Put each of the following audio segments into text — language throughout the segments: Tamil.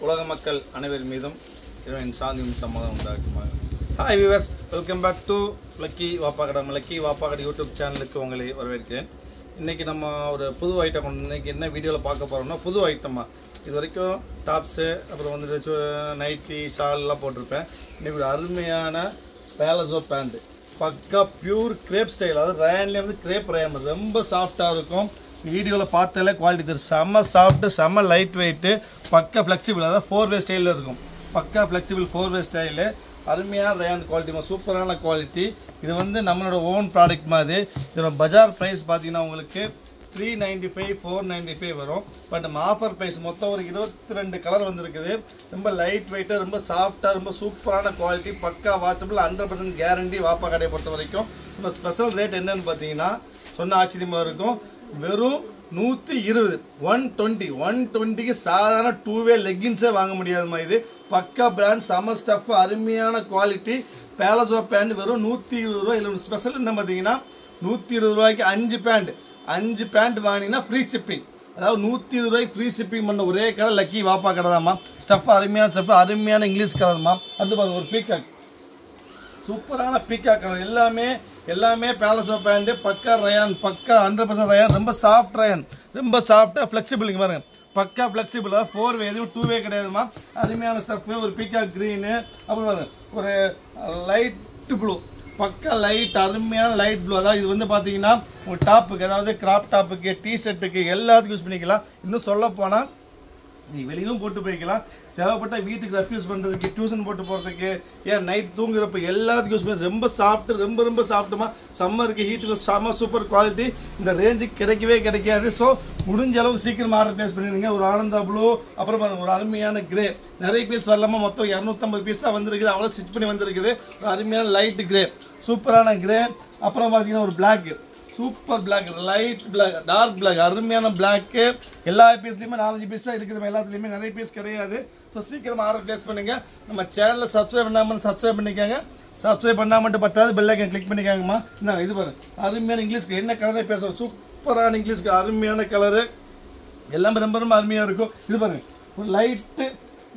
உலக மக்கள் அனைவர் மீதும் இறைவனின் சாந்தியும் சம்மதம் உண்டாக்குமாக. Hi viewers, welcome back to lucky Vappakadai YouTube சேனலுக்கு உங்களை வரவேற்கிறேன். இன்றைக்கி நம்ம ஒரு புது ஐட்டம் இன்றைக்கி என்ன வீடியோவில் பார்க்க போகிறோம்னா, புது ஐட்டமாக இது வரைக்கும் டாப்ஸு அப்புறம் வந்துட்டு நைட்டி ஷால்லாம் போட்டிருப்பேன். இன்றைக்கி ஒரு அருமையான பேலஸோ பேண்ட்டு, பக்கா பியூர் கிரேப் ஸ்டைல், அதாவது ரயான்லேயே வந்து கிரேப் ரயான் ரொம்ப சாஃப்டாக இருக்கும். வீடியோவில் பார்த்தாலே குவாலிட்டி தெரியும். செம்ம சாஃப்ட்டு, செம்ம லைட் வெயிட்டு, பக்கா ஃப்ளெக்சிபிள், அதாவது 4-வே ஸ்டைலில் இருக்கும். பக்கா ஃப்ளெக்சிபிள் 4-வே ஸ்டைலு, அருமையான ரயான் குவாலிட்டி, சூப்பரான குவாலிட்டி. இது வந்து நம்மளோட ஓன் ப்ராடக்ட் மாதிரி. இதோட பஜார் ப்ரைஸ் பார்த்தீங்கன்னா உங்களுக்கு 395 495 வரும். பட் நம்ம ஆஃபர் ப்ரைஸ் மொத்தம் ஒரு 22 கலர் வந்துருக்குது. ரொம்ப லைட் வெயிட்டாக, ரொம்ப சாஃப்டாக, ரொம்ப சூப்பரான குவாலிட்டி, பக்கா வாட்சபிள், 100% கேரண்டி. வாப்பா கடையை பொறுத்த வரைக்கும் நம்ம ஸ்பெஷல் ரேட் என்னன்னு பார்த்தீங்கன்னா சொன்ன ஆச்சரியமாக இருக்கும். வெறும் 120 120க்கு சாதாரண 2-வே லெக்கின்ஸே வாங்க முடியாதுமா. இது பக்கா பிராண்ட், சம ஸ்டஃப், அருமையான குவாலிட்டி பேலஸோ பேண்ட் வெறும் 120 ரூபா. இதில் ஸ்பெஷல் என்ன பார்த்தீங்கன்னா 120 ரூபாய்க்கு 5 பேண்ட் வாங்கினீங்கன்னா ஃப்ரீ ஷிப்பிங். அதாவது 120 ரூபாய்க்கு ஃப்ரீ ஷிப்பிங் பண்ண ஒரே கடை லக்கி வாப்பா கடை தான்மா. ஸ்டஃப் அருமையான ஸ்டஃப், அருமையான இங்கிலீஷ் கலர்மா. அது பாருங்க, ஒரு பீகாக், சூப்பரான பீகாக் கலர். எல்லாமே பேலஸோ பேண்ட், பக்கா ரயான், பக்கா 100% ரயான், ரொம்ப சாஃப்ட் ரயான், ரொம்ப சாஃப்டா ஃபிளெக்சிபிள். இங்க பாருங்க, பக்கா ஃபிளெக்சிபிள், 4-வே, எதுவும் 2-வே கிடையாதுமா. அருமையான ஸ்டஃப். ஒரு பீகாக் கிரீனு, அப்புறம் பாருங்க ஒரு லைட் ப்ளூ, பக்கா லைட், அருமையான லைட் ப்ளூ. அதாவது இது வந்து பார்த்தீங்கன்னா ஒரு டாப்புக்கு, அதாவது கிராப் டாப்புக்கு, டிஷர்ட்டுக்கு எல்லாத்துக்கும் யூஸ் பண்ணிக்கலாம். இன்னும் சொல்ல போனால் நீ வெளியிலும் போட்டு போய்க்கலாம், தேவைப்பட்ட வீட்டுக்கு ரெஃப்யூஸ் பண்ணுறதுக்கு, டியூஷன் போட்டு போகிறதுக்கு, ஏன் நைட் தூங்குறப்ப எல்லாத்துக்கும் யூஸ் பண்ணி. ரொம்ப சாஃப்ட்டு, ரொம்ப சாஃப்ட்டுமா. சம்மருக்கு, ஹீட்டுக்கு செம்ம சூப்பர் குவாலிட்டி. இந்த ரேஞ்சுக்கு கிடைக்காது. ஸோ முடிஞ்ச அளவுக்கு சீக்கிரம் ஆர்டர் பிளேஸ் பண்ணிடுங்க. ஒரு ஆனந்தா ப்ளூ, அப்புறம் ஒரு அருமையான கிரே, நிறைய பீஸ் வரலாமா. மொத்தம் 250 பீஸ் தான் வந்திருக்குது, அவ்வளோ ஸ்டிச் பண்ணி வந்திருக்குது. ஒரு அருமையான லைட் கிரே, சூப்பரான கிரே. அப்புறம் பார்த்தீங்கன்னா ஒரு black, super black, light black, dark black, அருமையான பிளாக்கு. எல்லா பீஸ்லையுமே 4-5 பீஸ் தான் இருக்குது, எல்லாத்துலேயுமே நிறைய பீஸ் கிடையாது. ஸோ சீக்கிரமாக ஆர்டர் பிளேஸ் பண்ணுங்க. நம்ம சேனலில் சப்ஸ்கிரைப் பண்ணாமல் சப்ஸ்கிரைப் பண்ணிக்காங்க. சப்ஸ்கிரைப் பண்ணால் மட்டும் பத்தாது, பெல் ஐக்கன் கிளிக் பண்ணிக்காங்கம்மா. என்ன இது பாருங்க, அருமையான இங்கிலீஷ்க்கு என்ன கலர் தான் பேசுகிறோம், சூப்பரான இங்கிலீஷ்க்கு அருமையான கலரு, எல்லாமே ரொம்ப அருமையாக இருக்கும். இது பாருங்க, ஒரு லைட்டு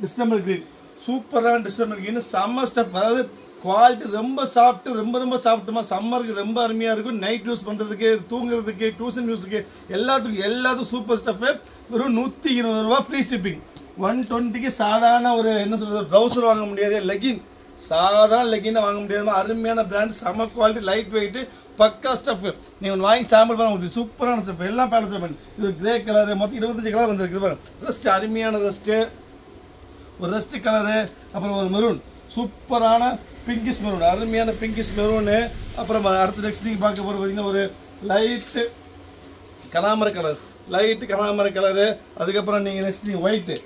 டிஸ்டம்பர் கிரீன், சூப்பரான டிஸ்டம்பர் கிரீன், செம்ம ஸ்டஃப். அதாவது குவாலிட்டி ரொம்ப சாஃப்ட், ரொம்ப சாஃப்ட்டுமா. சம்மருக்கு ரொம்ப அருமையாக இருக்கும். நைட் யூஸ் பண்ணுறதுக்கு, தூங்குறதுக்கு, டியூஷன் யூஸுக்கு, எல்லாத்துக்கும் சூப்பர் ஸ்டஃப்பு. வெறும் 120 ரூபா ஃப்ரீ ஷிப்பிங். 120க்கு சாதாரண ஒரு என்ன சொல்கிறது, ட்ரௌசர் வாங்க முடியாது, லெகின், சாதாரண லெகினை வாங்க முடியாது. அருமையான பிராண்ட், செம குவாலிட்டி, லைட் வெயிட்டு, பக்கா ஸ்டஃப். நீங்கள் ஒன்று வாங்கி சாம்பிள் பண்ண உங்களுக்கு சூப்பரான ஸ்டஃப். எல்லாம் பேலன்ஸ் பண்ணி. இது கிரே கலரு, மொத்தம் 25 கலர் வந்துருக்கு. ரெஸ்ட், அருமையான ரெஸ்ட்டு, ஒரு ரெஸ்ட் கலரு. அப்புறம் ஒரு மெரூன், சூப்பரான பிங்கிஷ் மெரூன், அருமையான பிங்கிஷ் மெரூனு. அப்புறம் அடுத்த நெக்ஸ்ட் நீங்கள் பார்க்க போகிறது பார்த்தீங்கன்னா ஒரு லைட்டு கனாமர கலரு. அதுக்கப்புறம் நீங்கள் நெக்ஸ்ட் நீங்கள் ஒயிட்டு,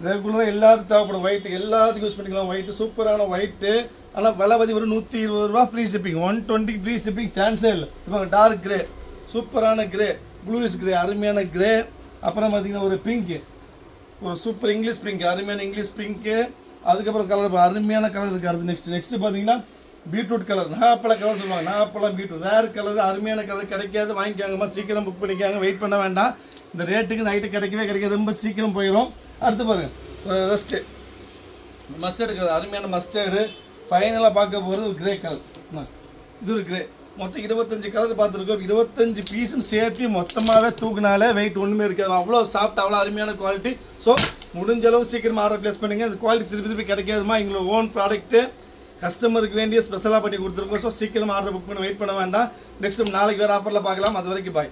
ரெகுலராக எல்லாத்துக்கும் தேவைப்படும் ஒயிட்டு, எல்லாத்துக்கும் யூஸ் பண்ணிக்கலாம். ஒயிட்டு, சூப்பரான ஒயிட்டு. ஆனால் விலை பற்றி ஒரு 120 ரூபா ஃப்ரீ ஷிப்பிங். 120 ஃப்ரீ ஷிப்பிங் சான்ஸே இல்லை. இப்போ டார்க் கிரே, சூப்பரான கிரே, ப்ளூயிஷ் கிரே, அருமையான கிரே. அப்புறம் பார்த்தீங்கன்னா ஒரு பிங்க்கு, ஒரு சூப்பர் இங்கிலீஷ் பிங்க், அருமையான இங்கிலீஷ் பிங்க்கு. அதுக்கப்புறம் கலர், அருமையான கலர் இருக்குது. அடுத்து நெக்ஸ்ட் பார்த்தீங்கன்னா பீட்ரூட் கலர், நாப்பழ கலர் சொல்லுவாங்க, நாப்பழம் பீட்ரூட், ரேர் கலர், அருமையான கலர். கிடைக்காது, வாங்கிக்காங்கம்மா, சீக்கிரம் புக் பண்ணிக்காங்க, வெயிட் பண்ண வேண்டாம். இந்த ரேட்டுக்கு நைட்டு கிடைக்காது, ரொம்ப சீக்கிரம் போயிடும். அடுத்து பாருங்க, ரெஸ்ட்டு மஸ்டர்டு கலர், அருமையான மஸ்டர்டு. ஃபைனலாக பார்க்க போகிறது ஒரு கிரே கலர். இது ஒரு கிரே. மொத்தம் 25 கலர் பார்த்துருக்கோம். 25 பீஸும் சேர்த்து மொத்தமாகவே தூக்குனாலே வெயிட் ஒன்றுமே இருக்காது. அவ்வளோ சாஃப்ட், அவ்வளோ அருமையான குவாலிட்டி. ஸோ முடிஞ்ச அளவு சீக்கிரமாக ஆர்டர் பிளேஸ் பண்ணுங்கள். இந்த குவாலிட்டி திருப்பி கிடைக்காதுமா. எங்களோட ஓன் ப்ராடக்ட்டு, கஸ்டமருக்கு வேண்டிய ஸ்பெஷலாக பண்ணி கொடுத்துருக்கோம். ஸோ சீக்கிரமாக ஆர்டர் புக் பண்ண வெயிட் பண்ண வேண்டாம். நெக்ஸ்ட் நாளைக்கு வேறு ஆஃபரில் பார்க்கலாம். அது வரைக்கும் பாய்.